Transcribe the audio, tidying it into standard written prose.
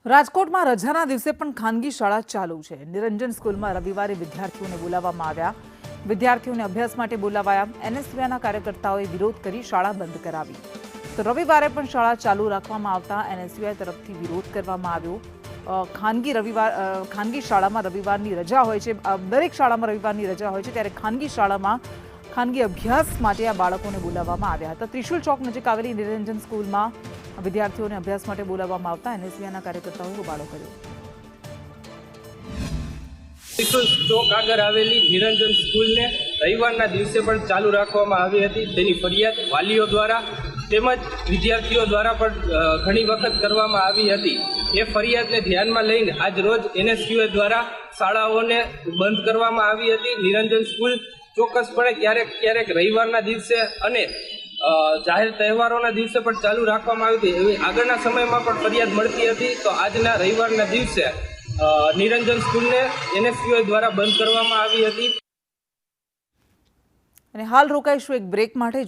રાજકોટમાં રજાના દિવસે પણ ખાનગી શાળા ચાલુ છે। નિરંજન સ્કૂલમાં રવિવારે વિદ્યાર્થીઓને બોલાવવામાં આવ્યા। વિદ્યાર્થીઓને અભ્યાસ માટે બોલાવાયા। એનએસયુઆઈના કાર્યકર્તાઓએ વિરોધ કરી શાળા બંધ કરાવી। તો રવિવારે પણ શાળા ચાલુ રાખવામાં આવતા એનએસયુઆઈ તરફથી વિરોધ કરવામાં આવ્યો। ખાનગી શાળામાં રવિવારની રજા હોય છે, દરેક શાળામાં રવિવારની રજા હોય છે, ત્યારે ખાનગી શાળામાં ખાનગી અભ્યાસ માટે આ બાળકોને બોલાવવામાં આવ્યા હતા। ત્રિશુલ ચોક નજીક આવેલી નિરંજન સ્કૂલમાં વિદ્યાર્થીઓને અભ્યાસ માટે બોલાવવામાં આવતા એનએસયુઆઈના કાર્યકર્તાઓએ હોબાળો કર્યો। ત્રિશુલ ચોક આગળ આવેલી નિરંજન સ્કૂલને રવિવારના દિવસે પણ ચાલુ રાખવામાં આવી હતી। તેની ફરિયાદ વાલીઓ દ્વારા તેમજ વિદ્યાર્થીઓ દ્વારા પણ ઘણી વખત કરવામાં આવી હતી। એ ફરિયાદને ધ્યાનમાં લઈને આજ રોજ એનએસયુઆઈ દ્વારા શાળાઓને બંધ કરવામાં આવી હતી। નિરંજન સ્કૂલ ચોક્કસપણે ક્યારેક રવિવારના દિવસે અને જાહેર તહેવારોના દિવસે પણ ચાલુ રાખવામાં આવી હતી। એવી આગળના સમયમાં પણ ફરિયાદ મળતી હતી। તો આજના રવિવારના દિવસે નિરંજન સ્કૂલને એનએસયુઆઈ દ્વારા બંધ કરવામાં આવી હતી। અને હાલ રોકાઈશું એક બ્રેક માટે।